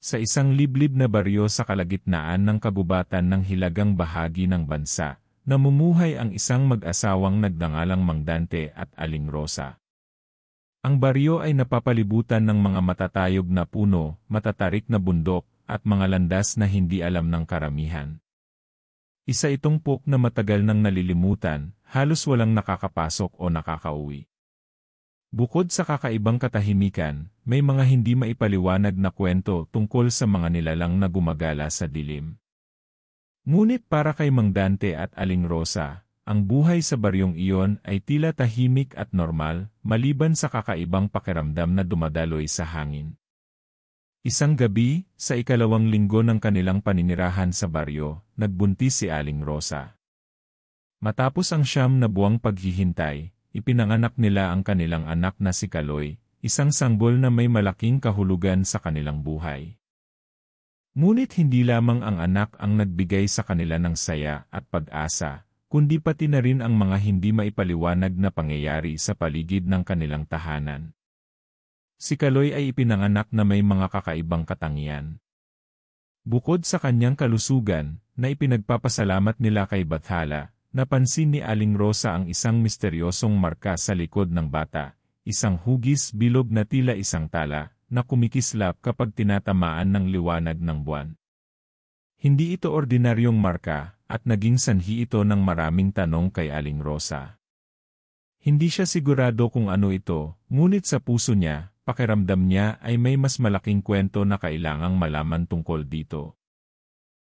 Sa isang liblib na baryo sa kalagitnaan ng kagubatan ng hilagang bahagi ng bansa, namumuhay ang isang mag-asawang nagngangalang Mang Dante at Aling Rosa. Ang baryo ay napapalibutan ng mga matatayog na puno, matatarik na bundok, at mga landas na hindi alam ng karamihan. Isa itong pok na matagal nang nalilimutan, halos walang nakakapasok o nakakauwi. Bukod sa kakaibang katahimikan, may mga hindi maipaliwanag na kwento tungkol sa mga nilalang na gumagala sa dilim. Ngunit para kay Mang Dante at Aling Rosa, ang buhay sa baryong iyon ay tila tahimik at normal, maliban sa kakaibang pakiramdam na dumadaloy sa hangin. Isang gabi, sa ikalawang linggo ng kanilang paninirahan sa baryo, nagbuntis si Aling Rosa. Matapos ang 9 na buwang paghihintay, ipinanganak nila ang kanilang anak na si Kaloy, isang sanggol na may malaking kahulugan sa kanilang buhay. Ngunit hindi lamang ang anak ang nagbigay sa kanila ng saya at pag-asa, kundi pati na rin ang mga hindi maipaliwanag na pangyayari sa paligid ng kanilang tahanan. Si Kaloy ay ipinanganak na may mga kakaibang katangian. Bukod sa kanyang kalusugan, na ipinagpapasalamat nila kay Bathala, napansin ni Aling Rosa ang isang misteryosong marka sa likod ng bata, isang hugis bilog na tila isang tala, na kumikislap kapag tinatamaan ng liwanag ng buwan. Hindi ito ordinaryong marka, at naging sanhi ito ng maraming tanong kay Aling Rosa. Hindi siya sigurado kung ano ito, ngunit sa puso niya, pakiramdam niya ay may mas malaking kwento na kailangang malaman tungkol dito.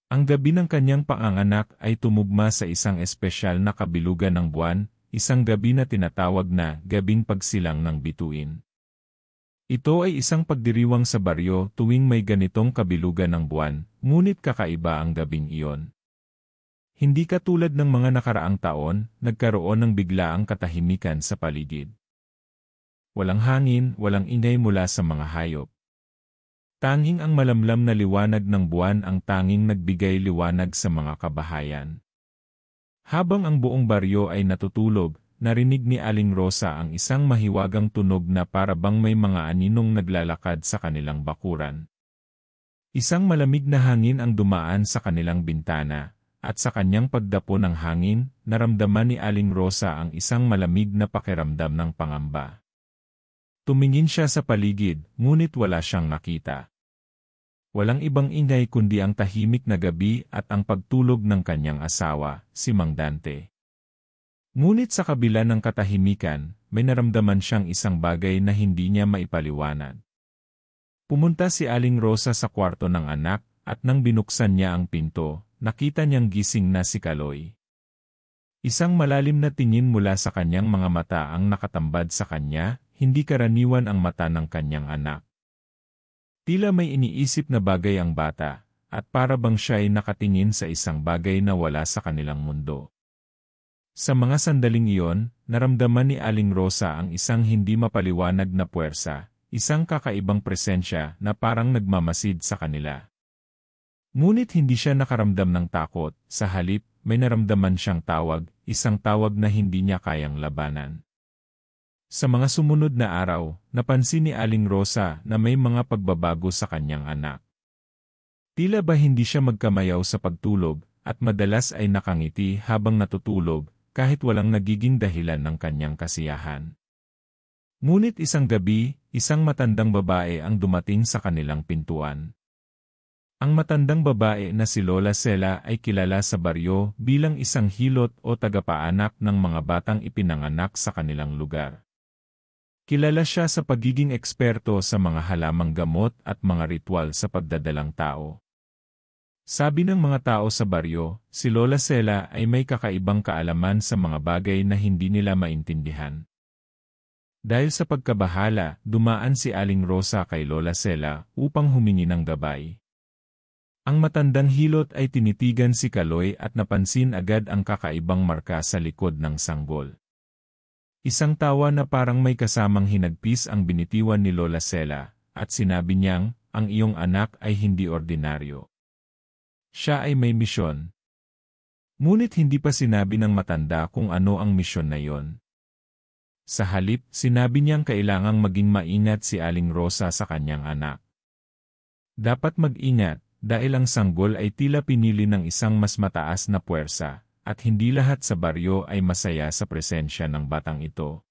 Ang gabi ng kanyang panganganak ay tumugma sa isang espesyal na kabilugan ng buwan, isang gabi na tinatawag na Gabing Pagsilang ng Bituin. Ito ay isang pagdiriwang sa baryo tuwing may ganitong kabilugan ng buwan, ngunit kakaiba ang gabing iyon. Hindi katulad ng mga nakaraang taon, nagkaroon ng biglaang katahimikan sa paligid. Walang hangin, walang ingay mula sa mga hayop. Tanging ang malamlam na liwanag ng buwan ang tanging nagbigay liwanag sa mga kabahayan. Habang ang buong baryo ay natutulog, narinig ni Aling Rosa ang isang mahiwagang tunog na para bang may mga aninong naglalakad sa kanilang bakuran. Isang malamig na hangin ang dumaan sa kanilang bintana, at sa kanyang pagdapo ng hangin, naramdaman ni Aling Rosa ang isang malamig na pakiramdam ng pangamba. Tumingin siya sa paligid, ngunit wala siyang nakita. Walang ibang ingay kundi ang tahimik na gabi at ang pagtulog ng kanyang asawa, si Mang Dante. Ngunit sa kabila ng katahimikan, may naramdaman siyang isang bagay na hindi niya maipaliwanag. Pumunta si Aling Rosa sa kwarto ng anak, at nang binuksan niya ang pinto, nakita niyang gising na si Kaloy. Isang malalim na tingin mula sa kanyang mga mata ang nakatambad sa kanya, hindi karaniwan ang mata ng kanyang anak. Tila may iniisip na bagay ang bata, at para bang siya ay nakatingin sa isang bagay na wala sa kanilang mundo. Sa mga sandaling iyon, naramdaman ni Aling Rosa ang isang hindi mapaliwanag na puwersa, isang kakaibang presensya na parang nagmamasid sa kanila. Ngunit hindi siya nakaramdam ng takot, sa halip, may naramdaman siyang tawag, isang tawag na hindi niya kayang labanan. Sa mga sumunod na araw, napansin ni Aling Rosa na may mga pagbabago sa kanyang anak. Tila ba hindi siya magkamayaw sa pagtulog, at madalas ay nakangiti habang natutulog, kahit walang nagiging dahilan ng kanyang kasiyahan. Ngunit isang gabi, isang matandang babae ang dumating sa kanilang pintuan. Ang matandang babae na si Lola Sela ay kilala sa baryo bilang isang hilot o tagapaanak ng mga batang ipinanganak sa kanilang lugar. Kilala siya sa pagiging eksperto sa mga halamang gamot at mga ritual sa pagdadalang tao. Sabi ng mga tao sa baryo, si Lola Sela ay may kakaibang kaalaman sa mga bagay na hindi nila maintindihan. Dahil sa pagkabahala, dumaan si Aling Rosa kay Lola Sela upang humingi ng gabay. Ang matandang hilot ay tinitigan si Kaloy at napansin agad ang kakaibang marka sa likod ng sanggol. Isang tawa na parang may kasamang hinagpis ang binitiwan ni Lola Sela, at sinabi niyang, ang iyong anak ay hindi ordinaryo. Siya ay may misyon. Ngunit hindi pa sinabi ng matanda kung ano ang misyon na iyon. Sa halip, sinabi niyang kailangang maging maingat si Aling Rosa sa kanyang anak. Dapat mag-ingat, dahil ang sanggol ay tila pinili ng isang mas mataas na puwersa, at hindi lahat sa baryo ay masaya sa presensya ng batang ito.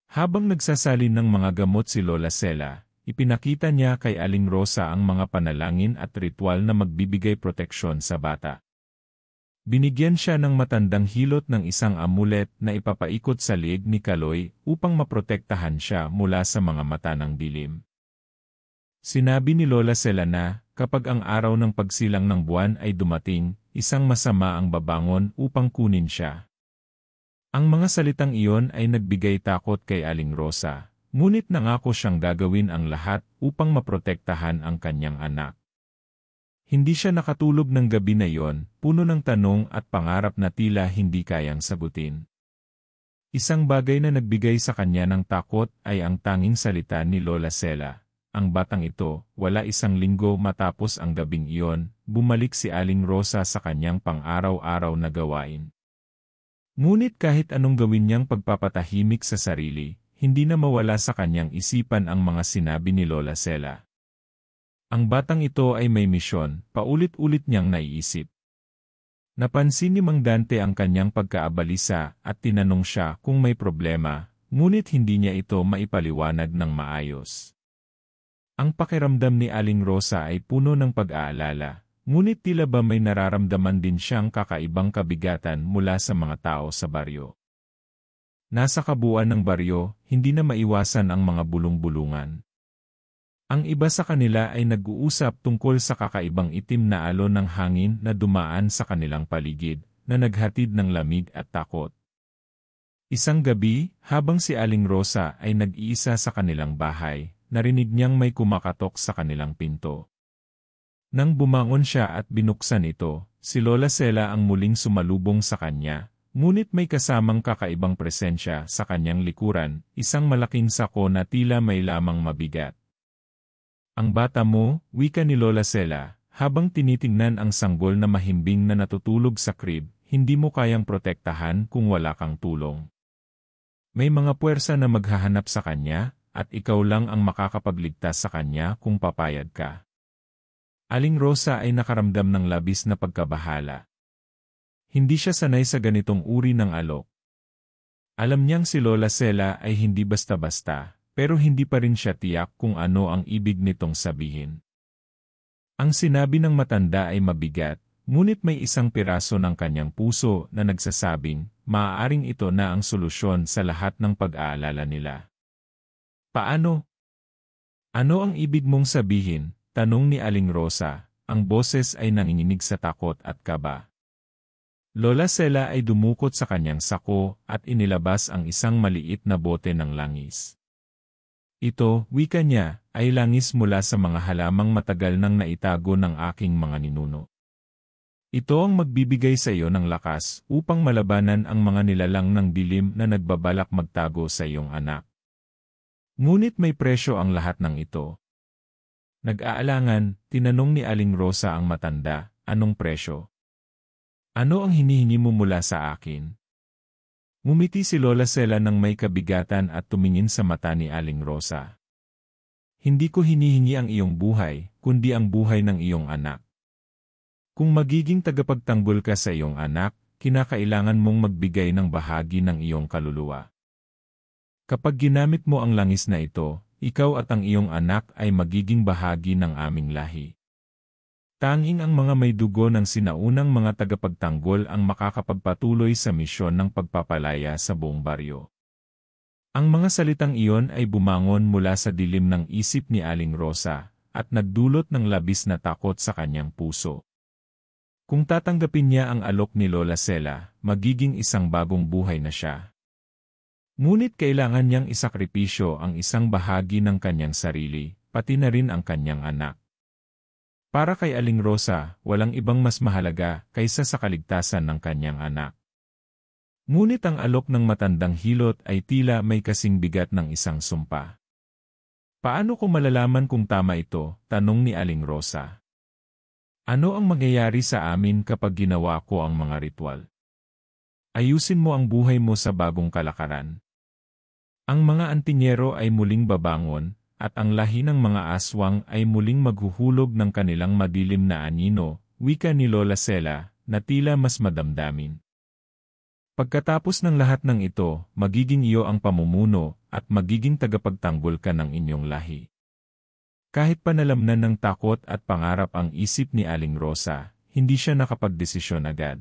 Habang nagsasalin ng mga gamot si Lola Sela, ipinakita niya kay Aling Rosa ang mga panalangin at ritual na magbibigay proteksyon sa bata. Binigyan siya ng matandang hilot ng isang amulet na ipapaikot sa liig ni Kaloy upang maprotektahan siya mula sa mga mata ng dilim. Sinabi ni Lola Sela na, kapag ang araw ng pagsilang ng buwan ay dumating, isang masama ang babangon upang kunin siya. Ang mga salitang iyon ay nagbigay takot kay Aling Rosa, ngunit nangako siyang gagawin ang lahat upang maprotektahan ang kanyang anak. Hindi siya nakatulog ng gabi na iyon, puno ng tanong at pangarap na tila hindi kayang sagutin. Isang bagay na nagbigay sa kanya ng takot ay ang tanging salita ni Lola Sela. Ang batang ito, wala isang linggo matapos ang gabing iyon, bumalik si Aling Rosa sa kanyang pang-araw-araw na gawain. Ngunit kahit anong gawin niyang pagpapatahimik sa sarili, hindi na mawala sa kanyang isipan ang mga sinabi ni Lola Sela. Ang batang ito ay may misyon, paulit-ulit niyang naiisip. Napansin ni Mang Dante ang kanyang pagkaabalisa at tinanong siya kung may problema, ngunit hindi niya ito maipaliwanag ng maayos. Ang pakiramdam ni Aling Rosa ay puno ng pag-aalala, ngunit tila ba may nararamdaman din siyang kakaibang kabigatan mula sa mga tao sa baryo. Nasa kabuuan ng baryo, hindi na maiwasan ang mga bulong-bulungan. Ang iba sa kanila ay nag-uusap tungkol sa kakaibang itim na alon ng hangin na dumaan sa kanilang paligid, na naghatid ng lamig at takot. Isang gabi, habang si Aling Rosa ay nag-iisa sa kanilang bahay, narinig niyang may kumakatok sa kanilang pinto. Nang bumangon siya at binuksan ito, si Lola Sela ang muling sumalubong sa kanya, ngunit may kasamang kakaibang presensya sa kanyang likuran, isang malaking sako na tila may lamang mabigat. Ang bata mo, wika ni Lola Sela, habang tinitingnan ang sanggol na mahimbing na natutulog sa crib, hindi mo kayang protektahan kung wala kang tulong. May mga puwersa na maghahanap sa kanya, at ikaw lang ang makakapagligtas sa kanya kung papayag ka. Aling Rosa ay nakaramdam ng labis na pagkabahala. Hindi siya sanay sa ganitong uri ng alok. Alam niyang si Lola Sela ay hindi basta-basta, pero hindi pa rin siya tiyak kung ano ang ibig nitong sabihin. Ang sinabi ng matanda ay mabigat, ngunit may isang piraso ng kanyang puso na nagsasabing, maaaring ito na ang solusyon sa lahat ng pag-aalala nila. Paano? Ano ang ibig mong sabihin? Tanong ni Aling Rosa, ang boses ay nanginginig sa takot at kaba. Lola Sela ay dumukot sa kanyang sako at inilabas ang isang maliit na bote ng langis. Ito, wika niya, ay langis mula sa mga halamang matagal nang naitago ng aking mga ninuno. Ito ang magbibigay sa iyo ng lakas upang malabanan ang mga nilalang ng dilim na nagbabalak magtago sa iyong anak. Ngunit may presyo ang lahat ng ito. Nag-aalangan, tinanong ni Aling Rosa ang matanda, anong presyo? Ano ang hinihingi mo mula sa akin? Ngumiti si Lola Sela ng may kabigatan at tumingin sa mata ni Aling Rosa. Hindi ko hinihingi ang iyong buhay, kundi ang buhay ng iyong anak. Kung magiging tagapagtanggol ka sa iyong anak, kinakailangan mong magbigay ng bahagi ng iyong kaluluwa. Kapag ginamit mo ang langis na ito, ikaw at ang iyong anak ay magiging bahagi ng aming lahi. Tanging ang mga may dugo ng sinaunang mga tagapagtanggol ang makakapagpatuloy sa misyon ng pagpapalaya sa buong baryo. Ang mga salitang iyon ay bumangon mula sa dilim ng isip ni Aling Rosa, at nagdulot ng labis na takot sa kanyang puso. Kung tatanggapin niya ang alok ni Lola Sela, magiging isang bagong buhay na siya. Ngunit kailangan niyang isakripisyo ang isang bahagi ng kanyang sarili, pati na rin ang kanyang anak. Para kay Aling Rosa, walang ibang mas mahalaga kaysa sa kaligtasan ng kanyang anak. Ngunit ang alok ng matandang hilot ay tila may kasing bigat ng isang sumpa. Paano ko malalaman kung tama ito? Tanong ni Aling Rosa. Ano ang mangyayari sa amin kapag ginawa ko ang mga ritual? Ayusin mo ang buhay mo sa bagong kalakaran. Ang mga antinyero ay muling babangon, at ang lahi ng mga aswang ay muling maghuhulog ng kanilang madilim na anino, wika ni Lola Sela, na tila mas madamdamin. Pagkatapos ng lahat ng ito, magiging iyo ang pamumuno, at magiging tagapagtanggol ka ng inyong lahi. Kahit panalamnan ng takot at pangarap ang isip ni Aling Rosa, hindi siya nakapagdesisyon agad.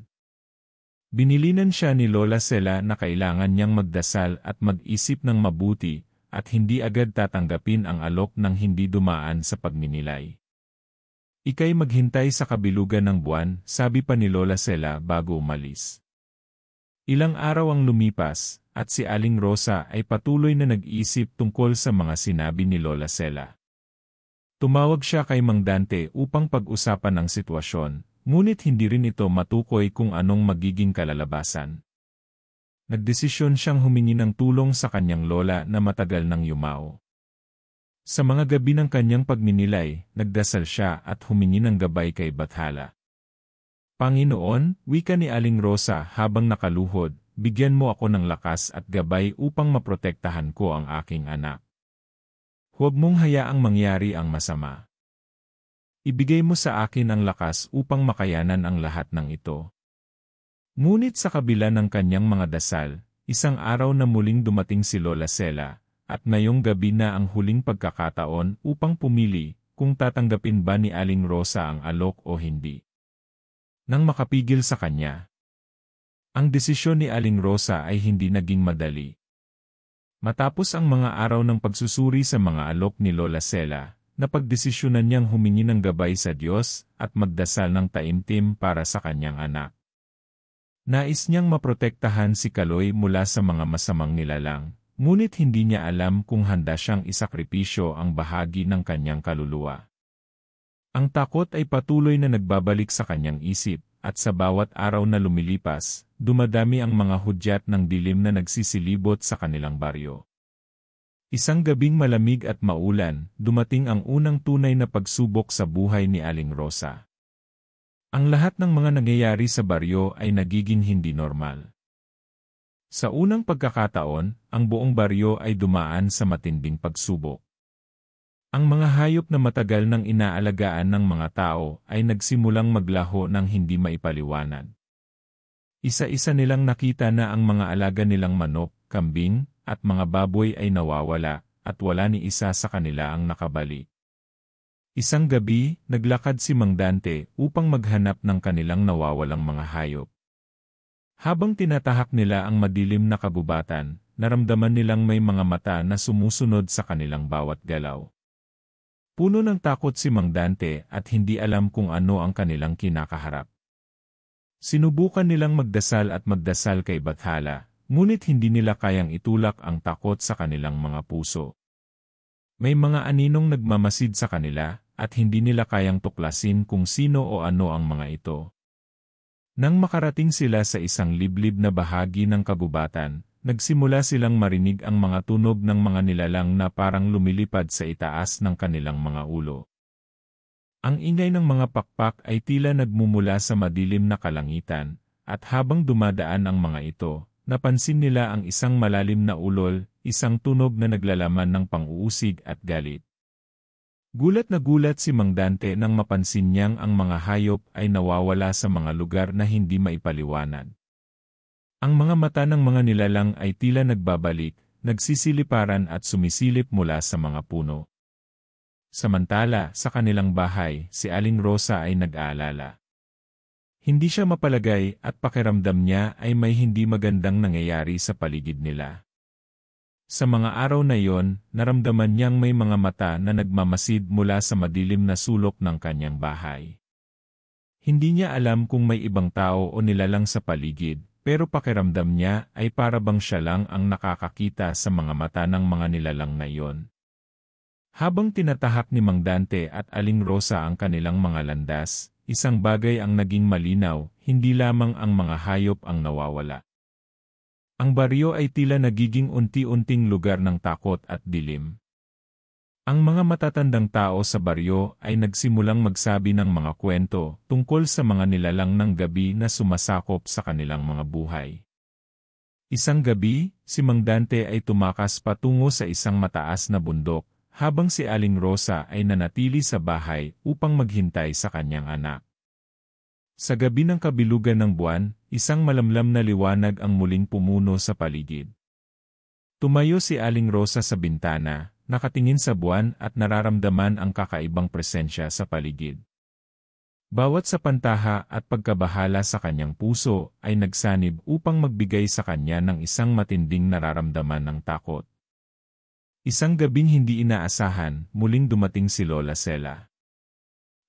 Binilinan siya ni Lola Sela na kailangan niyang magdasal at mag-isip ng mabuti, at hindi agad tatanggapin ang alok ng hindi dumaan sa pagninilay. Ika'y maghintay sa kabilugan ng buwan, sabi pa ni Lola Sela bago umalis. Ilang araw ang lumipas, at si Aling Rosa ay patuloy na nag-iisip tungkol sa mga sinabi ni Lola Sela. Tumawag siya kay Mang Dante upang pag-usapan ang sitwasyon, ngunit hindi rin ito matukoy kung anong magiging kalalabasan. Nagdesisyon siyang humingi ng tulong sa kanyang lola na matagal nang yumao. Sa mga gabi ng kanyang pagninilay, nagdasal siya at humingi ng gabay kay Bathala. Panginoon, wika ni Aling Rosa habang nakaluhod, bigyan mo ako ng lakas at gabay upang maprotektahan ko ang aking anak. Huwag mong hayaang mangyari ang masama. Ibigay mo sa akin ang lakas upang makayanan ang lahat ng ito. Ngunit sa kabila ng kanyang mga dasal, isang araw na muling dumating si Lola Sela, at ngayong gabi na ang huling pagkakataon upang pumili kung tatanggapin ba ni Aling Rosa ang alok o hindi. Nang makapigil sa kanya, ang desisyon ni Aling Rosa ay hindi naging madali. Matapos ang mga araw ng pagsusuri sa mga alok ni Lola Sela, napagdesisyonan niyang humingi ng gabay sa Diyos at magdasal ng taimtim para sa kanyang anak. Nais niyang maprotektahan si Kaloy mula sa mga masamang nilalang, ngunit hindi niya alam kung handa siyang isakripisyo ang bahagi ng kanyang kaluluwa. Ang takot ay patuloy na nagbabalik sa kanyang isip, at sa bawat araw na lumilipas, dumadami ang mga hudyat ng dilim na nagsisilibot sa kanilang baryo. Isang gabing malamig at maulan, dumating ang unang tunay na pagsubok sa buhay ni Aling Rosa. Ang lahat ng mga nangyayari sa baryo ay nagiging hindi normal. Sa unang pagkakataon, ang buong baryo ay dumaan sa matinding pagsubok. Ang mga hayop na matagal nang inaalagaan ng mga tao ay nagsimulang maglaho ng hindi maipaliwanag. Isa-isa nilang nakita na ang mga alaga nilang manok, kambing, at mga baboy ay nawawala, at wala ni isa sa kanila ang nakabalik. Isang gabi, naglakad si Mang Dante upang maghanap ng kanilang nawawalang mga hayop. Habang tinatahak nila ang madilim na kagubatan, naramdaman nilang may mga mata na sumusunod sa kanilang bawat galaw. Puno ng takot si Mang Dante at hindi alam kung ano ang kanilang kinakaharap. Sinubukan nilang magdasal at magdasal kay Bathala, ngunit hindi nila kayang itulak ang takot sa kanilang mga puso. May mga aninong nagmamasid sa kanila, at hindi nila kayang tuklasin kung sino o ano ang mga ito. Nang makarating sila sa isang liblib na bahagi ng kagubatan, nagsimula silang marinig ang mga tunog ng mga nilalang na parang lumilipad sa itaas ng kanilang mga ulo. Ang ingay ng mga pakpak ay tila nagmumula sa madilim na kalangitan, at habang dumadaan ang mga ito, napansin nila ang isang malalim na ulol, isang tunog na naglalaman ng pang-uusig at galit. Gulat na gulat si Mang Dante nang mapansin niyang ang mga hayop ay nawawala sa mga lugar na hindi maipaliwanag. Ang mga mata ng mga nilalang ay tila nagbabalik, nagsisiliparan at sumisilip mula sa mga puno. Samantala, sa kanilang bahay, si Aling Rosa ay nag-aalala. Hindi siya mapalagay at pakiramdam niya ay may hindi magandang nangyayari sa paligid nila. Sa mga araw na iyon, naramdaman niyang may mga mata na nagmamasid mula sa madilim na sulok ng kanyang bahay. Hindi niya alam kung may ibang tao o nilalang sa paligid, pero pakiramdam niya ay para bang siya lang ang nakakakita sa mga mata ng mga nilalang na iyon. Habang tinatahak ni Mang Dante at Aling Rosa ang kanilang mga landas, isang bagay ang naging malinaw, hindi lamang ang mga hayop ang nawawala. Ang baryo ay tila nagiging unti-unting lugar ng takot at dilim. Ang mga matatandang tao sa baryo ay nagsimulang magsabi ng mga kwento tungkol sa mga nilalang ng gabi na sumasakop sa kanilang mga buhay. Isang gabi, si Mang Dante ay tumakas patungo sa isang mataas na bundok, habang si Aling Rosa ay nanatili sa bahay upang maghintay sa kanyang anak. Sa gabi ng kabilugan ng buwan, isang malamlam na liwanag ang muling pumuno sa paligid. Tumayo si Aling Rosa sa bintana, nakatingin sa buwan at nararamdaman ang kakaibang presensya sa paligid. Bawat sa pantaha at pagkabahala sa kanyang puso ay nagsanib upang magbigay sa kanya ng isang matinding nararamdaman ng takot. Isang gabing hindi inaasahan, muling dumating si Lola Sela.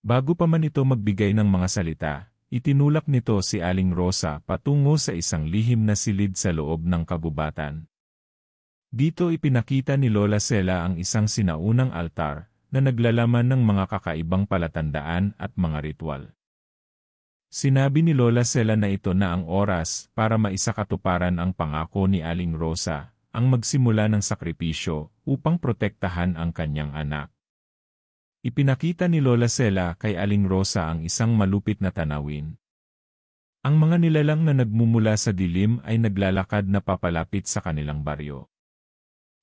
Bago pa man ito magbigay ng mga salita, itinulak nito si Aling Rosa patungo sa isang lihim na silid sa loob ng kagubatan. Dito ipinakita ni Lola Sela ang isang sinaunang altar na naglalaman ng mga kakaibang palatandaan at mga ritual. Sinabi ni Lola Sela na ito na ang oras para maisakatuparan ang pangako ni Aling Rosa, ang magsimula ng sakripisyo upang protektahan ang kanyang anak. Ipinakita ni Lola Sela kay Aling Rosa ang isang malupit na tanawin. Ang mga nilalang na nagmumula sa dilim ay naglalakad na papalapit sa kanilang baryo.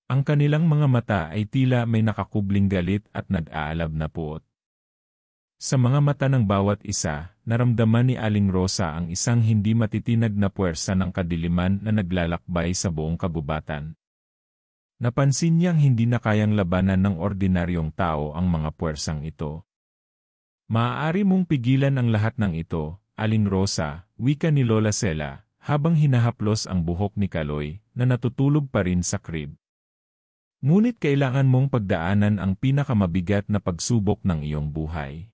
Ang kanilang mga mata ay tila may nakakubling galit at nag-aalab na puot. Sa mga mata ng bawat isa, naramdaman ni Aling Rosa ang isang hindi matitinag na puwersa ng kadiliman na naglalakbay sa buong kagubatan. Napansin niyang hindi na kayang labanan ng ordinaryong tao ang mga puwersang ito. Maaari mong pigilan ang lahat ng ito, Aling Rosa, wika ni Lola Sela, habang hinahaplos ang buhok ni Kaloy na natutulog pa rin sa crib. Ngunit kailangan mong pagdaanan ang pinakamabigat na pagsubok ng iyong buhay.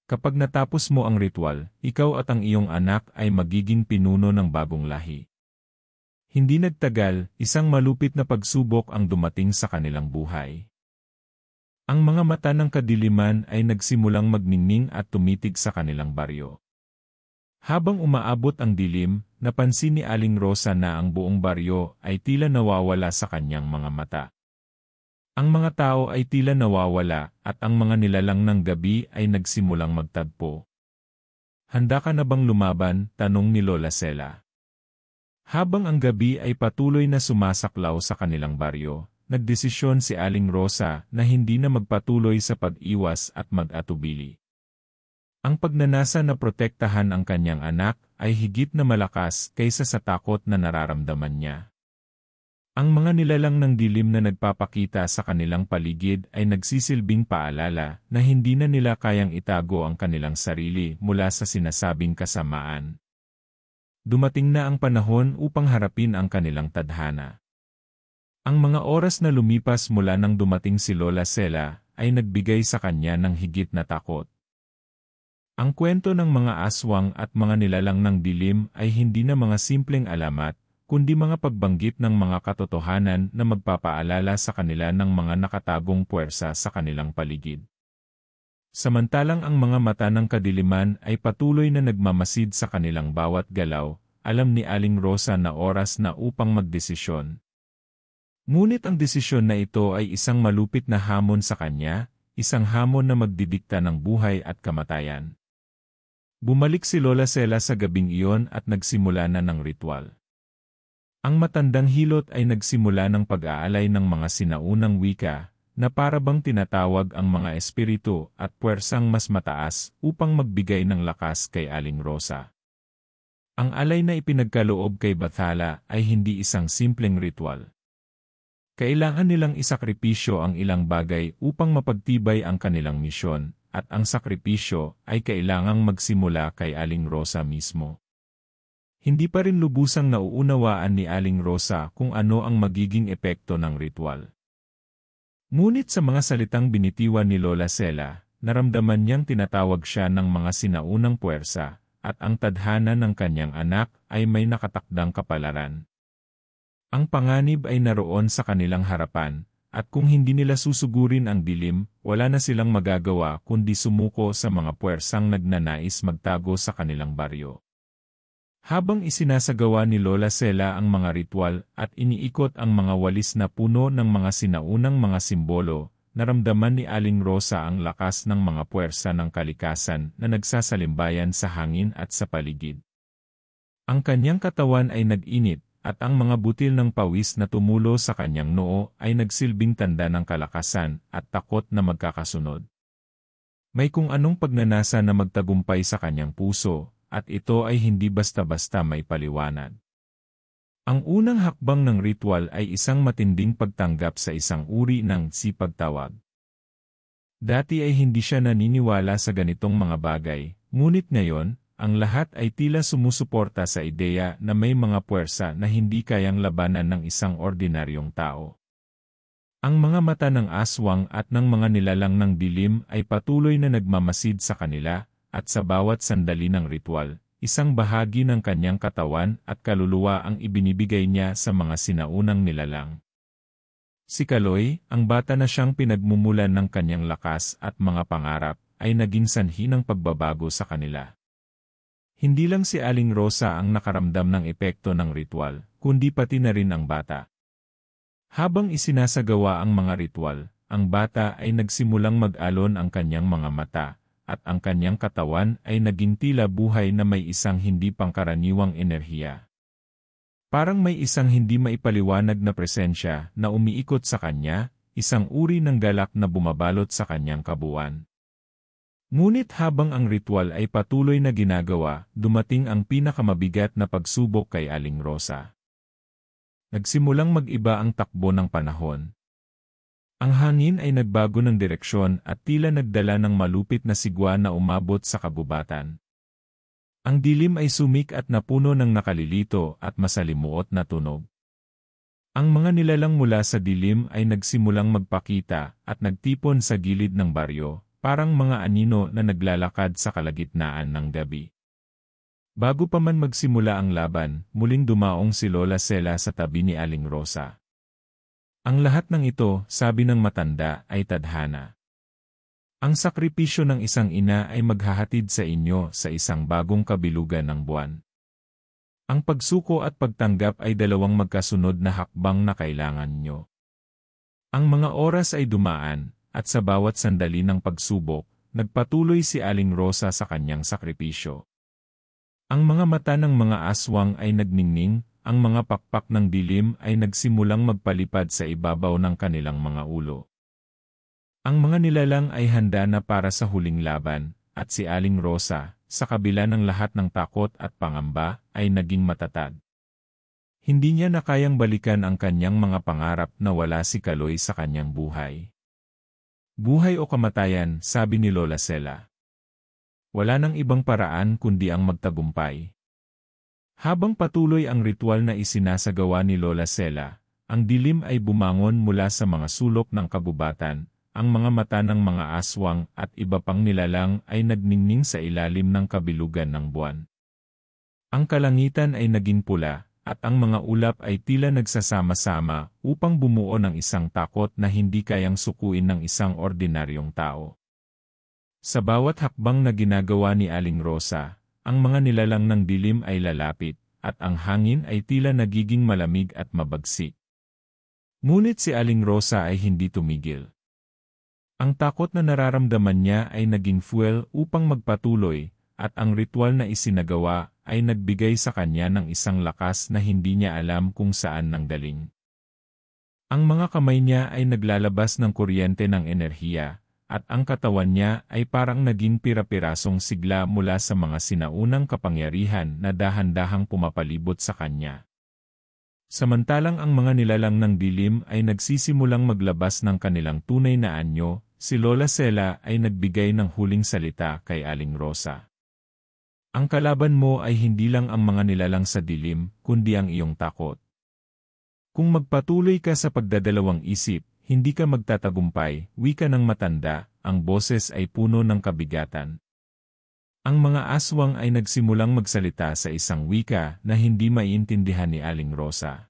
Kapag natapos mo ang ritual, ikaw at ang iyong anak ay magiging pinuno ng bagong lahi. Hindi nagtagal, isang malupit na pagsubok ang dumating sa kanilang buhay. Ang mga mata ng kadiliman ay nagsimulang magningning at tumitig sa kanilang baryo. Habang umaabot ang dilim, napansin ni Aling Rosa na ang buong baryo ay tila nawawala sa kanyang mga mata. Ang mga tao ay tila nawawala at ang mga nilalang ng gabi ay nagsimulang magtagpo. Handa ka na bang lumaban? Tanong ni Lola Sela. Habang ang gabi ay patuloy na sumasaklaw sa kanilang baryo, nagdesisyon si Aling Rosa na hindi na magpatuloy sa pag-iwas at mag-atubili. Ang pagnanasa na protektahan ang kanyang anak ay higit na malakas kaysa sa takot na nararamdaman niya. Ang mga nilalang ng dilim na nagpapakita sa kanilang paligid ay nagsisilbing paalala na hindi na nila kayang itago ang kanilang sarili mula sa sinasabing kasamaan. Dumating na ang panahon upang harapin ang kanilang tadhana. Ang mga oras na lumipas mula nang dumating si Lola Sela ay nagbigay sa kanya ng higit na takot. Ang kwento ng mga aswang at mga nilalang ng dilim ay hindi na mga simpleng alamat, kundi mga pagbanggit ng mga katotohanan na magpapaalala sa kanila ng mga nakatagong puwersa sa kanilang paligid. Samantalang ang mga mata ng kadiliman ay patuloy na nagmamasid sa kanilang bawat galaw, alam ni Aling Rosa na oras na upang magdesisyon. Ngunit ang desisyon na ito ay isang malupit na hamon sa kanya, isang hamon na magdidikta ng buhay at kamatayan. Bumalik si Lola Sela sa gabing iyon at nagsimula na ng ritual. Ang matandang hilot ay nagsimula ng pag-aalay ng mga sinaunang wika, na para bang tinatawag ang mga espiritu at puwersang mas mataas upang magbigay ng lakas kay Aling Rosa. Ang alay na ipinagkaloob kay Bathala ay hindi isang simpleng ritual. Kailangan nilang isakripisyo ang ilang bagay upang mapagtibay ang kanilang misyon, at ang sakripisyo ay kailangang magsimula kay Aling Rosa mismo. Hindi pa rin lubusang nauunawaan ni Aling Rosa kung ano ang magiging epekto ng ritual. Ngunit sa mga salitang binitiwan ni Lola Sela, naramdaman niyang tinatawag siya ng mga sinaunang puwersa, at ang tadhana ng kanyang anak ay may nakatakdang kapalaran. Ang panganib ay naroon sa kanilang harapan, at kung hindi nila susugurin ang dilim, wala na silang magagawa kundi sumuko sa mga puwersang nagnanais magtago sa kanilang baryo. Habang isinasagawa ni Lola Sela ang mga ritual at iniikot ang mga walis na puno ng mga sinaunang mga simbolo, naramdaman ni Aling Rosa ang lakas ng mga puwersa ng kalikasan na nagsasalimbayan sa hangin at sa paligid. Ang kanyang katawan ay nag-init, at ang mga butil ng pawis na tumulo sa kanyang noo ay nagsilbing tanda ng kalakasan at takot na magkakasunod. May kung anong pagnanasa na magtagumpay sa kanyang puso, at ito ay hindi basta-basta may paliwanag. Ang unang hakbang ng ritual ay isang matinding pagtanggap sa isang uri ng sipagtawag. Dati ay hindi siya naniniwala sa ganitong mga bagay, ngunit ngayon, ang lahat ay tila sumusuporta sa ideya na may mga puwersa na hindi kayang labanan ng isang ordinaryong tao. Ang mga mata ng aswang at ng mga nilalang ng dilim ay patuloy na nagmamasid sa kanila, at sa bawat sandali ng ritual, isang bahagi ng kanyang katawan at kaluluwa ang ibinibigay niya sa mga sinaunang nilalang. Si Kaloy, ang bata na siyang pinagmumulan ng kanyang lakas at mga pangarap, ay naging sanhi ng pagbabago sa kanila. Hindi lang si Aling Rosa ang nakaramdam ng epekto ng ritual, kundi pati na rin ang bata. Habang isinasagawa ang mga ritual, ang bata ay nagsimulang mag-alon ang kanyang mga mata, at ang kanyang katawan ay naging tila buhay na may isang hindi pangkaraniwang enerhiya. Parang may isang hindi maipaliwanag na presensya na umiikot sa kanya, isang uri ng galak na bumabalot sa kanyang kabuuan. Ngunit habang ang ritual ay patuloy na ginagawa, dumating ang pinakamabigat na pagsubok kay Aling Rosa. Nagsimulang mag-iba ang takbo ng panahon. Ang hangin ay nagbago ng direksyon at tila nagdala ng malupit na sigwa na umabot sa kabubatan. Ang dilim ay sumik at napuno ng nakalilito at masalimuot na tunog. Ang mga nilalang mula sa dilim ay nagsimulang magpakita at nagtipon sa gilid ng baryo, parang mga anino na naglalakad sa kalagitnaan ng gabi. Bago pa man magsimula ang laban, muling dumaong si Lola Sela sa tabi ni Aling Rosa. Ang lahat ng ito, sabi ng matanda, ay tadhana. Ang sakripisyo ng isang ina ay maghahatid sa inyo sa isang bagong kabilugan ng buwan. Ang pagsuko at pagtanggap ay dalawang magkasunod na hakbang na kailangan nyo. Ang mga oras ay dumaan, at sa bawat sandali ng pagsubok, nagpatuloy si Aling Rosa sa kanyang sakripisyo. Ang mga mata ng mga aswang ay nagningning, ang mga pakpak ng dilim ay nagsimulang magpalipad sa ibabaw ng kanilang mga ulo. Ang mga nilalang ay handa na para sa huling laban, at si Aling Rosa, sa kabila ng lahat ng takot at pangamba, ay naging matatag. Hindi niya na kayang balikan ang kanyang mga pangarap na wala si Kaloy sa kanyang buhay. Buhay o kamatayan, sabi ni Lola Sela. Wala nang ibang paraan kundi ang magtagumpay. Habang patuloy ang ritual na isinasagawa ni Lola Sela, ang dilim ay bumangon mula sa mga sulok ng kabubatan, ang mga mata ng mga aswang at iba pang nilalang ay nagningning sa ilalim ng kabilugan ng buwan. Ang kalangitan ay naging pula, at ang mga ulap ay tila nagsasama-sama upang bumuo ng isang takot na hindi kayang sukuin ng isang ordinaryong tao. Sa bawat hakbang na ginagawa ni Aling Rosa, ang mga nilalang ng dilim ay lalapit, at ang hangin ay tila nagiging malamig at mabagsik. Ngunit si Aling Rosa ay hindi tumigil. Ang takot na nararamdaman niya ay naging fuel upang magpatuloy, at ang ritual na isinagawa ay nagbigay sa kanya ng isang lakas na hindi niya alam kung saan nanggaling. Ang mga kamay niya ay naglalabas ng kuryente ng enerhiya, at ang katawan niya ay parang naging pira-pirasong sigla mula sa mga sinaunang kapangyarihan na dahan-dahang pumapalibot sa kanya. Samantalang ang mga nilalang ng dilim ay nagsisimulang maglabas ng kanilang tunay na anyo, si Lola Sela ay nagbigay ng huling salita kay Aling Rosa. Ang kalaban mo ay hindi lang ang mga nilalang sa dilim, kundi ang iyong takot. Kung magpatuloy ka sa pagdadalawang isip, hindi ka magtatagumpay, wika ng matanda, ang boses ay puno ng kabigatan. Ang mga aswang ay nagsimulang magsalita sa isang wika na hindi maiintindihan ni Aling Rosa.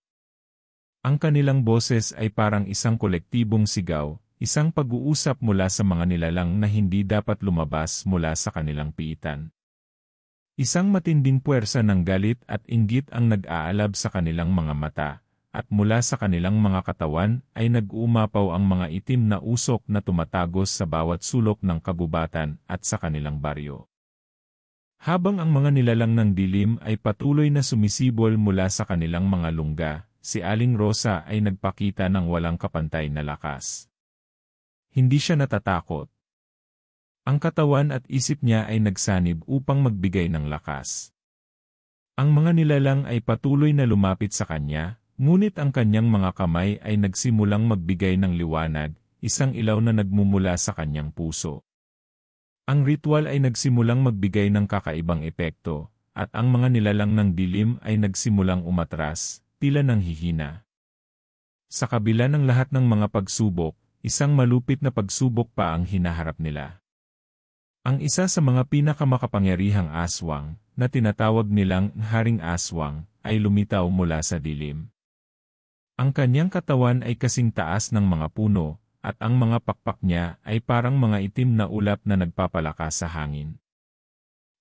Ang kanilang boses ay parang isang kolektibong sigaw, isang pag-uusap mula sa mga nilalang na hindi dapat lumabas mula sa kanilang piitan. Isang matinding puwersa ng galit at inggit ang nag-aalab sa kanilang mga mata, at mula sa kanilang mga katawan ay nag-uumapaw ang mga itim na usok na tumatagos sa bawat sulok ng kagubatan at sa kanilang baryo. Habang ang mga nilalang ng dilim ay patuloy na sumisibol mula sa kanilang mga lungga, si Aling Rosa ay nagpakita ng walang kapantay na lakas. Hindi siya natatakot. Ang katawan at isip niya ay nagsanib upang magbigay ng lakas. Ang mga nilalang ay patuloy na lumapit sa kanya, ngunit ang kanyang mga kamay ay nagsimulang magbigay ng liwanag, isang ilaw na nagmumula sa kanyang puso. Ang ritual ay nagsimulang magbigay ng kakaibang epekto, at ang mga nilalang ng dilim ay nagsimulang umatras, tila nang hihina. Sa kabila ng lahat ng mga pagsubok, isang malupit na pagsubok pa ang hinaharap nila. Ang isa sa mga pinakamakapangyarihang aswang, na tinatawag nilang Haring Aswang, ay lumitaw mula sa dilim. Ang kanyang katawan ay kasing taas ng mga puno, at ang mga pakpak niya ay parang mga itim na ulap na nagpapalakas sa hangin.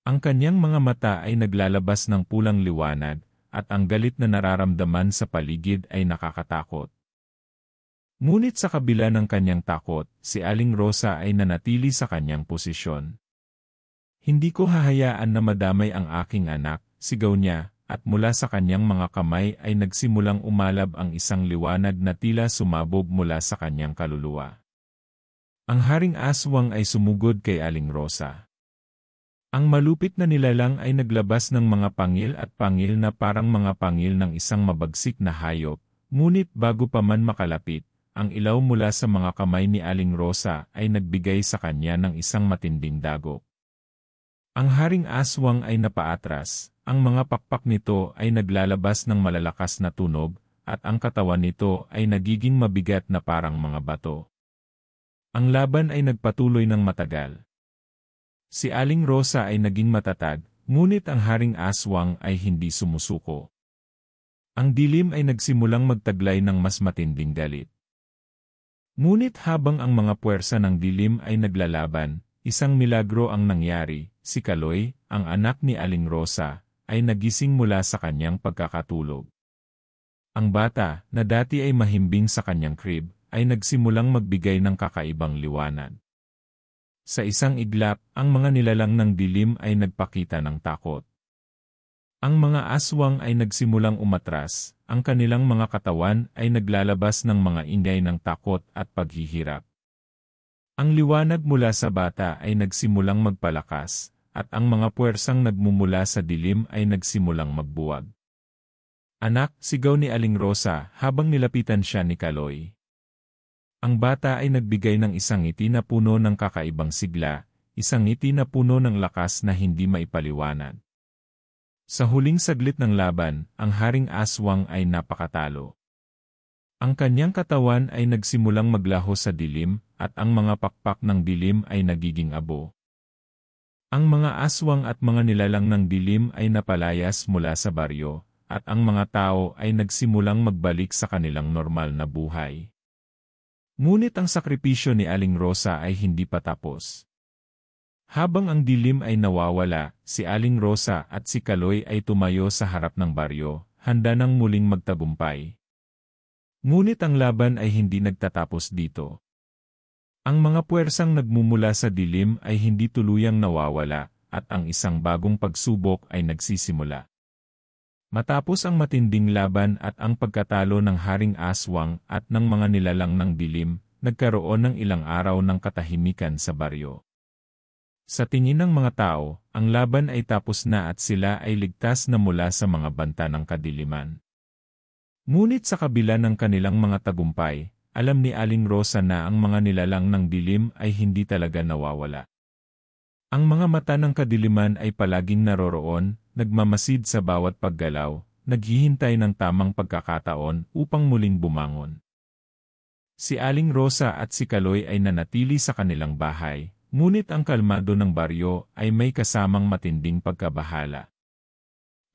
Ang kanyang mga mata ay naglalabas ng pulang liwanag, at ang galit na nararamdaman sa paligid ay nakakatakot. Ngunit sa kabila ng kanyang takot, si Aling Rosa ay nanatili sa kanyang posisyon. Hindi ko hahayaan na madamay ang aking anak, sigaw niya, at mula sa kanyang mga kamay ay nagsimulang umalab ang isang liwanag na tila sumabog mula sa kanyang kaluluwa. Ang Haring Aswang ay sumugod kay Aling Rosa. Ang malupit na nilalang ay naglabas ng mga pangil at pangil na parang mga pangil ng isang mabagsik na hayop, ngunit bago pa man makalapit, ang ilaw mula sa mga kamay ni Aling Rosa ay nagbigay sa kanya ng isang matinding dagok. Ang Haring Aswang ay napaatras. Ang mga pakpak nito ay naglalabas ng malalakas na tunog, at ang katawan nito ay nagiging mabigat na parang mga bato. Ang laban ay nagpatuloy ng matagal. Si Aling Rosa ay naging matatag, ngunit ang Haring Aswang ay hindi sumusuko. Ang dilim ay nagsimulang magtaglay ng mas matinding galit. Ngunit habang ang mga puwersa ng dilim ay naglalaban, isang milagro ang nangyari. Si Kaloy, ang anak ni Aling Rosa, ay nagising mula sa kanyang pagkakatulog. Ang bata, na dati ay mahimbing sa kanyang crib, ay nagsimulang magbigay ng kakaibang liwanag. Sa isang iglap, ang mga nilalang ng dilim ay nagpakita ng takot. Ang mga aswang ay nagsimulang umatras, ang kanilang mga katawan ay naglalabas ng mga ingay ng takot at paghihirap. Ang liwanag mula sa bata ay nagsimulang magpalakas, at ang mga puwersang nagmumula sa dilim ay nagsimulang magbuwag. Anak, sigaw ni Aling Rosa habang nilapitan siya ni Kaloy. Ang bata ay nagbigay ng isang ngiti na puno ng kakaibang sigla, isang ngiti na puno ng lakas na hindi maipaliwanag. Sa huling saglit ng laban, ang Haring Aswang ay napakatalo. Ang kanyang katawan ay nagsimulang maglaho sa dilim, at ang mga pakpak ng dilim ay nagiging abo. Ang mga aswang at mga nilalang ng dilim ay napalayas mula sa baryo, at ang mga tao ay nagsimulang magbalik sa kanilang normal na buhay. Ngunit ang sakripisyo ni Aling Rosa ay hindi pa tapos. Habang ang dilim ay nawawala, si Aling Rosa at si Kaloy ay tumayo sa harap ng baryo, handa nang muling magtagumpay. Ngunit ang laban ay hindi nagtatapos dito. Ang mga puwersang nagmumula sa dilim ay hindi tuluyang nawawala, at ang isang bagong pagsubok ay nagsisimula. Matapos ang matinding laban at ang pagkatalo ng Haring Aswang at ng mga nilalang ng dilim, nagkaroon ng ilang araw ng katahimikan sa baryo. Sa tingin ng mga tao, ang laban ay tapos na at sila ay ligtas na mula sa mga banta ng kadiliman. Ngunit sa kabila ng kanilang mga tagumpay, alam ni Aling Rosa na ang mga nilalang ng dilim ay hindi talaga nawawala. Ang mga mata ng kadiliman ay palaging naroroon, nagmamasid sa bawat paggalaw, naghihintay ng tamang pagkakataon upang muling bumangon. Si Aling Rosa at si Kaloy ay nanatili sa kanilang bahay, ngunit ang kalmado ng baryo ay may kasamang matinding pagkabahala.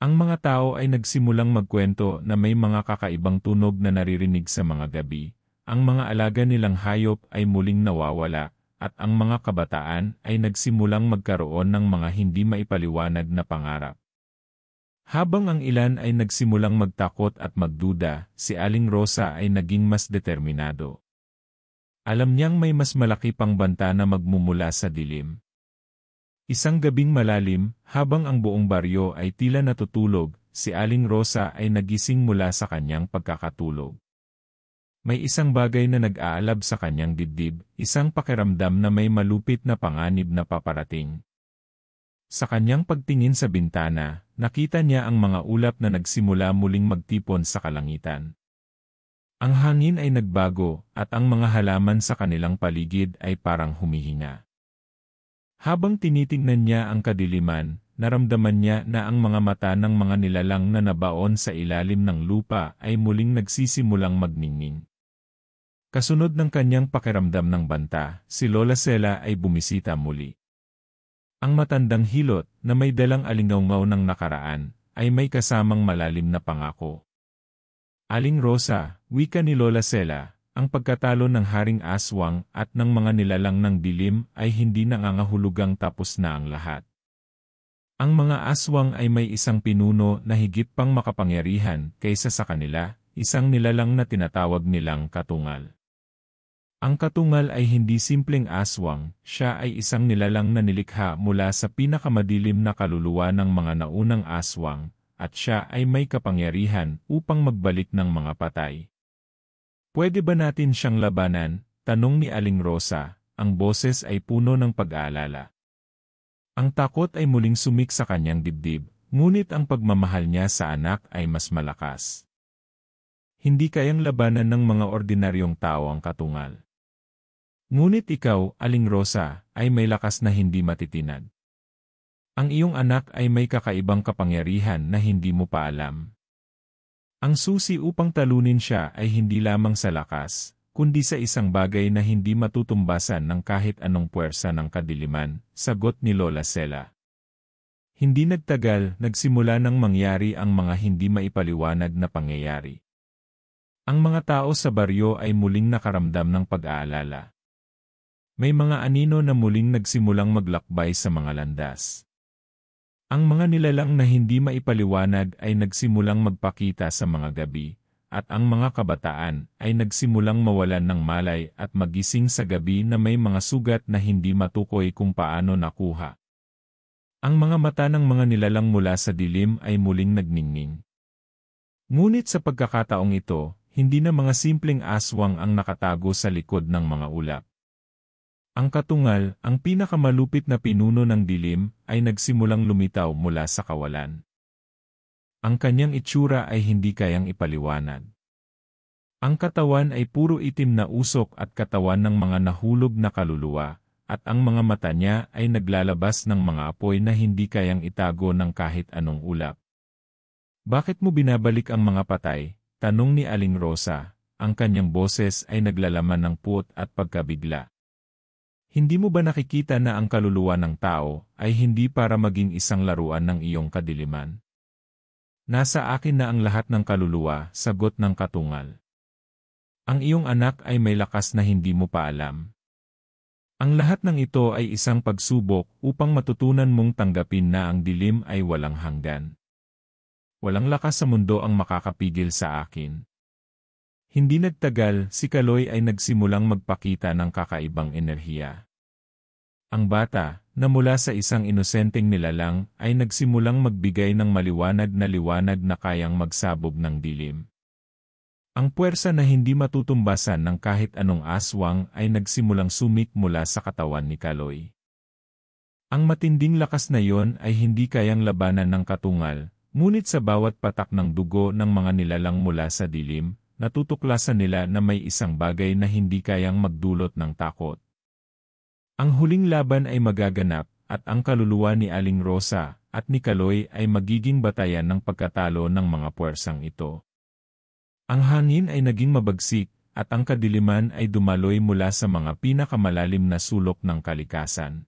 Ang mga tao ay nagsimulang magkwento na may mga kakaibang tunog na naririnig sa mga gabi. Ang mga alaga nilang hayop ay muling nawawala, at ang mga kabataan ay nagsimulang magkaroon ng mga hindi maipaliwanag na pangarap. Habang ang ilan ay nagsimulang magtakot at magduda, si Aling Rosa ay naging mas determinado. Alam niyang may mas malaki pang banta na magmumula sa dilim. Isang gabing malalim, habang ang buong baryo ay tila natutulog, si Aling Rosa ay nagising mula sa kanyang pagkakatulog. May isang bagay na nag-aalab sa kanyang dibdib, isang pakiramdam na may malupit na panganib na paparating. Sa kanyang pagtingin sa bintana, nakita niya ang mga ulap na nagsimula muling magtipon sa kalangitan. Ang hangin ay nagbago, at ang mga halaman sa kanilang paligid ay parang humihinga. Habang tinitingnan niya ang kadiliman, naramdaman niya na ang mga mata ng mga nilalang na nabaon sa ilalim ng lupa ay muling nagsisimulang magningning. Kasunod ng kanyang pakiramdam ng banta, si Lola Sela ay bumisita muli. Ang matandang hilot, na may dalang alingawngaw ng nakaraan, ay may kasamang malalim na pangako. Aling Rosa, wika ni Lola Sela, ang pagkatalo ng Haring Aswang at ng mga nilalang ng dilim ay hindi nangangahulugang tapos na ang lahat. Ang mga aswang ay may isang pinuno na higit pang makapangyarihan kaysa sa kanila, isang nilalang na tinatawag nilang katungal. Ang katungal ay hindi simpleng aswang, siya ay isang nilalang na nilikha mula sa pinakamadilim na kaluluwa ng mga naunang aswang, at siya ay may kapangyarihan upang magbalik ng mga patay. Pwede ba natin siyang labanan? Tanong ni Aling Rosa, ang boses ay puno ng pag-aalala. Ang takot ay muling sumik sa kanyang dibdib, ngunit ang pagmamahal niya sa anak ay mas malakas. Hindi kayang labanan ng mga ordinaryong tao ang katungal. Ngunit ikaw, Aling Rosa, ay may lakas na hindi matitinag. Ang iyong anak ay may kakaibang kapangyarihan na hindi mo pa alam. Ang susi upang talunin siya ay hindi lamang sa lakas, kundi sa isang bagay na hindi matutumbasan ng kahit anong puwersa ng kadiliman, sagot ni Lola Sela. Hindi nagtagal, nagsimula nang mangyari ang mga hindi maipaliwanag na pangyayari. Ang mga tao sa baryo ay muling nakaramdam ng pag-aalala. May mga anino na muling nagsimulang maglakbay sa mga landas. Ang mga nilalang na hindi maipaliwanag ay nagsimulang magpakita sa mga gabi, at ang mga kabataan ay nagsimulang mawalan ng malay at magising sa gabi na may mga sugat na hindi matukoy kung paano nakuha. Ang mga mata ng mga nilalang mula sa dilim ay muling nagningning. Ngunit sa pagkakataong ito, hindi na mga simpleng aswang ang nakatago sa likod ng mga ulap. Ang katungal, ang pinakamalupit na pinuno ng dilim, ay nagsimulang lumitaw mula sa kawalan. Ang kanyang itsura ay hindi kayang ipaliwanag. Ang katawan ay puro itim na usok at katawan ng mga nahulog na kaluluwa, at ang mga mata niya ay naglalabas ng mga apoy na hindi kayang itago ng kahit anong ulap. Bakit mo binabalik ang mga patay? Tanong ni Aling Rosa, ang kanyang boses ay naglalaman ng puot at pagkabigla. Hindi mo ba nakikita na ang kaluluwa ng tao ay hindi para maging isang laruan ng iyong kadiliman? Nasa akin na ang lahat ng kaluluwa, sagot ng katungal. Ang iyong anak ay may lakas na hindi mo pa alam. Ang lahat ng ito ay isang pagsubok upang matutunan mong tanggapin na ang dilim ay walang hanggan. Walang lakas sa mundo ang makakapigil sa akin. Hindi nagtagal, si Kaloy ay nagsimulang magpakita ng kakaibang enerhiya. Ang bata, na mula sa isang inosenteng nilalang, ay nagsimulang magbigay ng maliwanag na liwanag na kayang magsabog ng dilim. Ang puwersa na hindi matutumbasan ng kahit anong aswang ay nagsimulang sumik mula sa katawan ni Kaloy. Ang matinding lakas na iyon ay hindi kayang labanan ng katungal, ngunit sa bawat patak ng dugo ng mga nilalang mula sa dilim, natutuklasan nila na may isang bagay na hindi kayang magdulot ng takot. Ang huling laban ay magaganap, at ang kaluluwa ni Aling Rosa at ni Kaloy ay magiging batayan ng pagkatalo ng mga puwersang ito. Ang hangin ay naging mabagsik, at ang kadiliman ay dumaloy mula sa mga pinakamalalim na sulok ng kalikasan.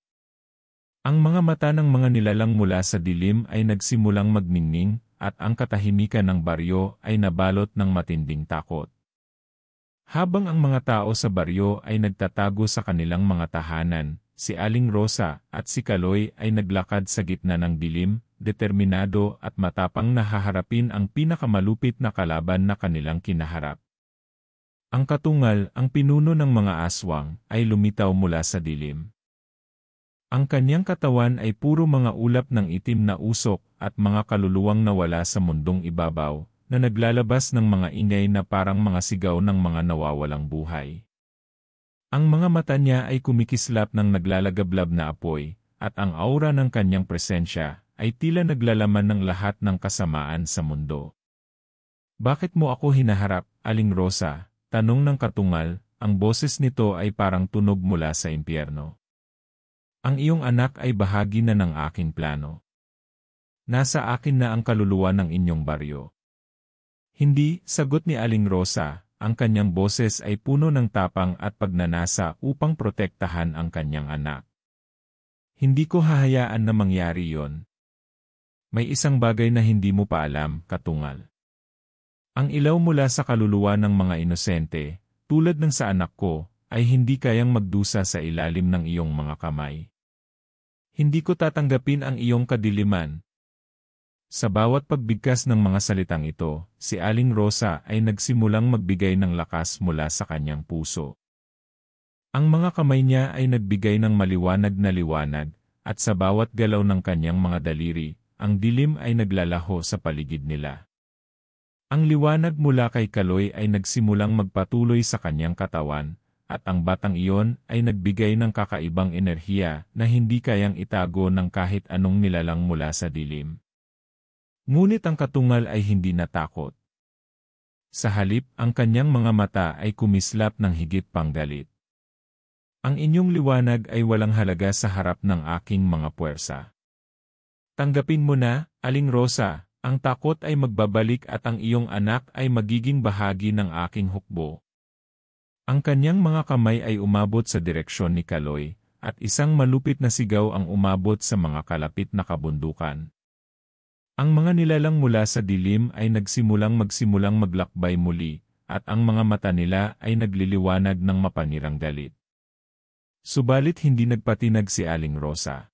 Ang mga mata ng mga nilalang mula sa dilim ay nagsimulang magningning, at ang katahimikan ng baryo ay nabalot ng matinding takot. Habang ang mga tao sa baryo ay nagtatago sa kanilang mga tahanan, si Aling Rosa at si Kaloy ay naglakad sa gitna ng dilim, determinado at matapang na haharapin ang pinakamalupit na kalaban na kanilang kinaharap. Ang katungal, ang pinuno ng mga aswang, ay lumitaw mula sa dilim. Ang kanyang katawan ay puro mga ulap ng itim na usok at mga kaluluwang nawala sa mundong ibabaw, na naglalabas ng mga ingay na parang mga sigaw ng mga nawawalang buhay. Ang mga mata niya ay kumikislap ng naglalagablab na apoy, at ang aura ng kanyang presensya ay tila naglalaman ng lahat ng kasamaan sa mundo. "Bakit mo ako hinaharap, Aling Rosa?" tanong ng katungal, ang boses nito ay parang tunog mula sa impyerno. "Ang iyong anak ay bahagi na ng aking plano. Nasa akin na ang kaluluwa ng inyong baryo." "Hindi," sagot ni Aling Rosa, ang kanyang boses ay puno ng tapang at pagnanasa upang protektahan ang kanyang anak. "Hindi ko hahayaan na mangyari yon. May isang bagay na hindi mo pa alam, katungal. Ang ilaw mula sa kaluluwa ng mga inosente, tulad ng sa anak ko, ay hindi kayang magdusa sa ilalim ng iyong mga kamay. Hindi ko tatanggapin ang iyong kadiliman." Sa bawat pagbigkas ng mga salitang ito, si Aling Rosa ay nagsimulang magbigay ng lakas mula sa kanyang puso. Ang mga kamay niya ay nagbigay ng maliwanag na liwanag, at sa bawat galaw ng kanyang mga daliri, ang dilim ay naglalaho sa paligid nila. Ang liwanag mula kay Kaloy ay nagsimulang magpatuloy sa kanyang katawan, at ang batang iyon ay nagbigay ng kakaibang enerhiya na hindi kayang itago ng kahit anong nilalang mula sa dilim. Ngunit ang katungal ay hindi natakot. Sa halip, ang kanyang mga mata ay kumislap ng higit pang galit. "Ang inyong liwanag ay walang halaga sa harap ng aking mga puwersa. Tanggapin mo na, Aling Rosa, ang takot ay magbabalik at ang iyong anak ay magiging bahagi ng aking hukbo." Ang kanyang mga kamay ay umabot sa direksyon ni Kaloy, at isang malupit na sigaw ang umabot sa mga kalapit na kabundukan. Ang mga nilalang mula sa dilim ay magsimulang maglakbay muli, at ang mga mata nila ay nagliliwanag ng mapanirang galit. Subalit hindi nagpatinag si Aling Rosa.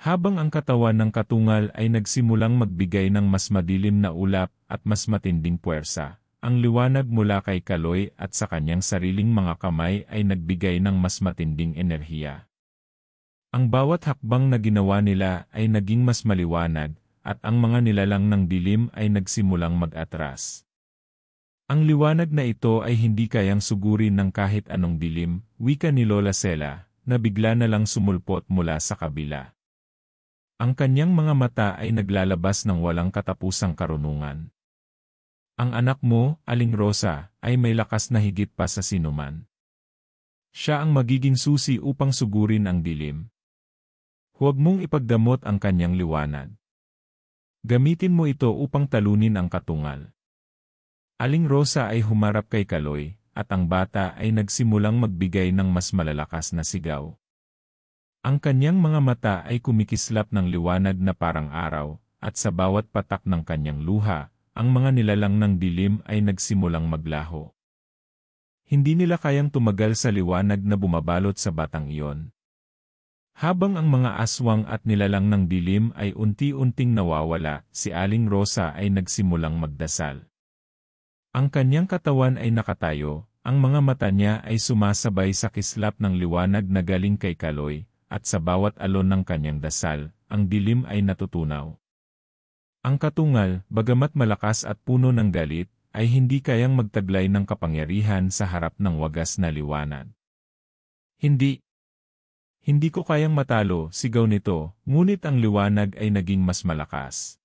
Habang ang katawan ng katungal ay nagsimulang magbigay ng mas madilim na ulap at mas matinding puwersa, ang liwanag mula kay Kaloy at sa kanyang sariling mga kamay ay nagbigay ng mas matinding enerhiya. Ang bawat hakbang na ginawa nila ay naging mas maliwanag, at ang mga nilalang ng dilim ay nagsimulang mag-atras. Ang liwanag na ito ay hindi kayang sugurin ng kahit anong dilim, wika ni Lola Sela, na bigla na lang sumulpot mula sa kabila. Ang kanyang mga mata ay naglalabas ng walang katapusang karunungan. "Ang anak mo, Aling Rosa, ay may lakas na higit pa sa sinuman. Siya ang magiging susi upang sugurin ang dilim. Huwag mong ipagdamot ang kanyang liwanag. Gamitin mo ito upang talunin ang katungal." Aling Rosa ay humarap kay Kaloy, at ang bata ay nagsimulang magbigay ng mas malalakas na sigaw. Ang kanyang mga mata ay kumikislap ng liwanag na parang araw, at sa bawat patak ng kanyang luha, ang mga nilalang ng dilim ay nagsimulang maglaho. Hindi nila kayang tumagal sa liwanag na bumabalot sa batang iyon. Habang ang mga aswang at nilalang ng dilim ay unti-unting nawawala, si Aling Rosa ay nagsimulang magdasal. Ang kanyang katawan ay nakatayo, ang mga mata niya ay sumasabay sa kislap ng liwanag na galing kay Kaloy, at sa bawat alon ng kanyang dasal, ang dilim ay natutunaw. Ang katungal, bagamat malakas at puno ng galit, ay hindi kayang magtaglay ng kapangyarihan sa harap ng wagas na liwanag. Hindi ko kayang matalo," sigaw nito, ngunit ang liwanag ay naging mas malakas.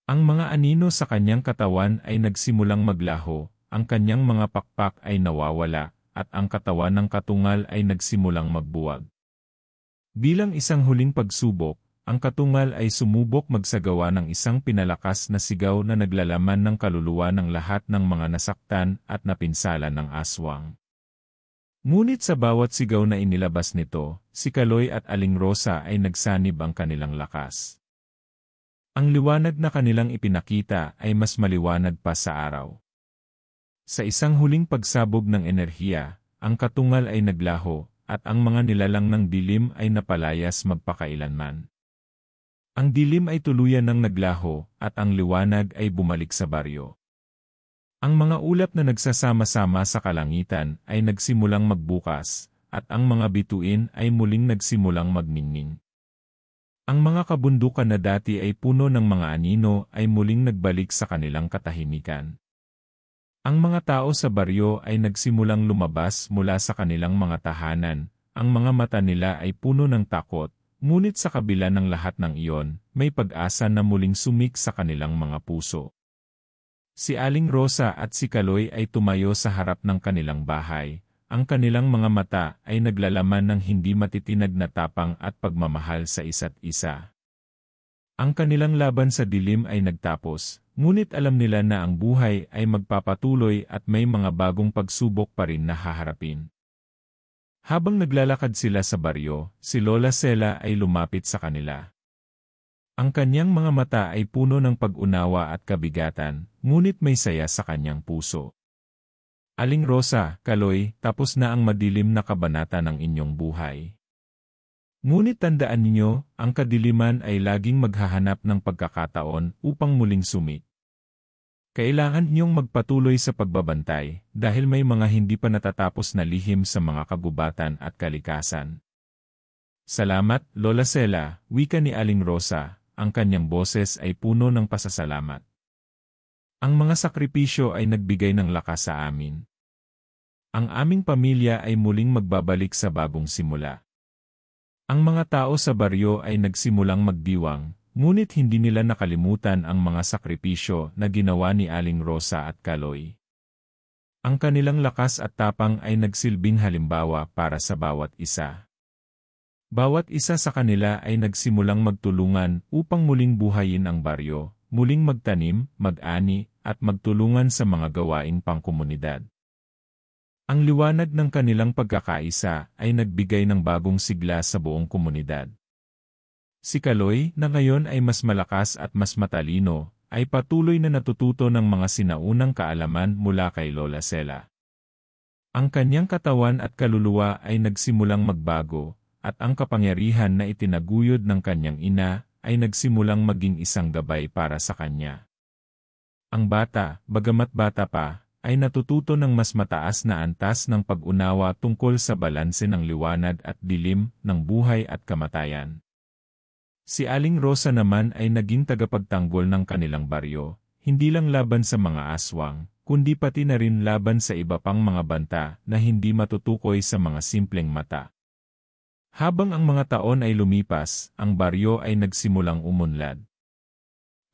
Ang mga anino sa kanyang katawan ay nagsimulang maglaho, ang kanyang mga pakpak ay nawawala, at ang katawan ng katungal ay nagsimulang magbuwag. Bilang isang huling pagsubok, ang katungal ay sumubok magsagawa ng isang pinalakas na sigaw na naglalaman ng kaluluwa ng lahat ng mga nasaktan at napinsala ng aswang. Ngunit sa bawat sigaw na inilabas nito, si Kaloy at Aling Rosa ay nagsanib ang kanilang lakas. Ang liwanag na kanilang ipinakita ay mas maliwanag pa sa araw. Sa isang huling pagsabog ng enerhiya, ang katungal ay naglaho, at ang mga nilalang ng dilim ay napalayas magpakailanman. Ang dilim ay tuluyan ng naglaho, at ang liwanag ay bumalik sa baryo. Ang mga ulap na nagsasama-sama sa kalangitan ay nagsimulang magbukas, at ang mga bituin ay muling nagsimulang magningning. Ang mga kabundukan na dati ay puno ng mga anino ay muling nagbalik sa kanilang katahimikan. Ang mga tao sa baryo ay nagsimulang lumabas mula sa kanilang mga tahanan, ang mga mata nila ay puno ng takot, ngunit sa kabila ng lahat ng iyon, may pag-asa na muling sumik sa kanilang mga puso. Si Aling Rosa at si Kaloy ay tumayo sa harap ng kanilang bahay. Ang kanilang mga mata ay naglalaman ng hindi matitinag na tapang at pagmamahal sa isa't isa. Ang kanilang laban sa dilim ay nagtapos, ngunit alam nila na ang buhay ay magpapatuloy at may mga bagong pagsubok pa rin na haharapin. Habang naglalakad sila sa baryo, si Lola Sela ay lumapit sa kanila. Ang kanyang mga mata ay puno ng pag-unawa at kabigatan, ngunit may saya sa kanyang puso. Aling Rosa, Kaloy, tapos na ang madilim na kabanata ng inyong buhay. Ngunit tandaan ninyo, ang kadiliman ay laging maghahanap ng pagkakataon upang muling sumik. Kailangan ninyong magpatuloy sa pagbabantay dahil may mga hindi pa natatapos na lihim sa mga kagubatan at kalikasan. Salamat, Lola Sela, wika ni Aling Rosa, ang kanyang boses ay puno ng pasasalamat. Ang mga sakripisyo ay nagbigay ng lakas sa amin. Ang aming pamilya ay muling magbabalik sa bagong simula. Ang mga tao sa baryo ay nagsimulang magdiwang, ngunit hindi nila nakalimutan ang mga sakripisyo na ginawa ni Aling Rosa at Kaloy. Ang kanilang lakas at tapang ay nagsilbing halimbawa para sa bawat isa. Bawat isa sa kanila ay nagsimulang magtulungan upang muling buhayin ang baryo, muling magtanim, mag-ani, at magtulungan sa mga gawaing pangkomunidad. Ang liwanag ng kanilang pagkakaisa ay nagbigay ng bagong sigla sa buong komunidad. Si Kaloy, na ngayon ay mas malakas at mas matalino, ay patuloy na natututo ng mga sinaunang kaalaman mula kay Lola Sela. Ang kanyang katawan at kaluluwa ay nagsimulang magbago, at ang kapangyarihan na itinaguyod ng kanyang ina ay nagsimulang maging isang gabay para sa kanya. Ang bata, bagamat bata pa, ay natututo ng mas mataas na antas ng pag-unawa tungkol sa balanse ng liwanag at dilim, ng buhay at kamatayan. Si Aling Rosa naman ay naging tagapagtanggol ng kanilang baryo, hindi lang laban sa mga aswang, kundi pati na rin laban sa iba pang mga banta na hindi matutukoy sa mga simpleng mata. Habang ang mga taon ay lumipas, ang baryo ay nagsimulang umunlad.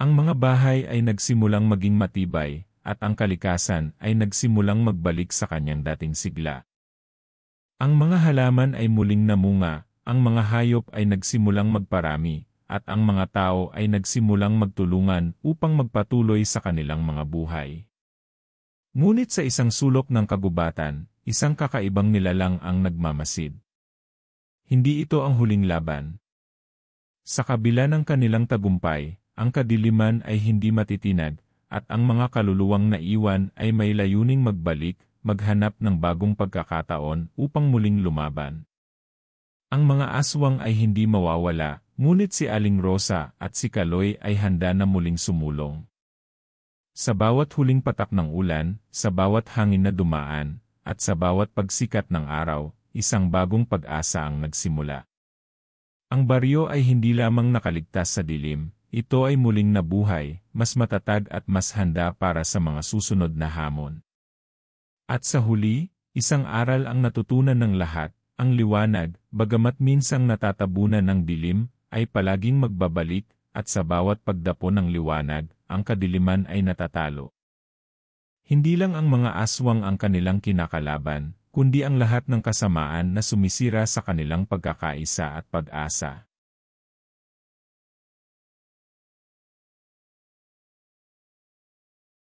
Ang mga bahay ay nagsimulang maging matibay, at ang kalikasan ay nagsimulang magbalik sa kanyang dating sigla. Ang mga halaman ay muling namunga, ang mga hayop ay nagsimulang magparami, at ang mga tao ay nagsimulang magtulungan upang magpatuloy sa kanilang mga buhay. Ngunit sa isang sulok ng kagubatan, isang kakaibang nilalang ang nagmamasid. Hindi ito ang huling laban. Sa kabila ng kanilang tagumpay, ang kadiliman ay hindi matitinag, at ang mga kaluluwang naiwan ay may layuning magbalik, maghanap ng bagong pagkakataon upang muling lumaban. Ang mga aswang ay hindi mawawala, ngunit si Aling Rosa at si Kaloy ay handa na muling sumulong. Sa bawat huling patak ng ulan, sa bawat hangin na dumaan, at sa bawat pagsikat ng araw, isang bagong pag-asa ang nagsimula. Ang baryo ay hindi lamang nakaligtas sa dilim, ito ay muling nabuhay, mas matatag at mas handa para sa mga susunod na hamon. At sa huli, isang aral ang natutunan ng lahat, ang liwanag, bagamat minsang natatabunan ng dilim, ay palaging magbabalik, at sa bawat pagdapo ng liwanag, ang kadiliman ay natatalo. Hindi lang ang mga aswang ang kanilang kinakalaban, kundi ang lahat ng kasamaan na sumisira sa kanilang pagkakaisa at pag-asa.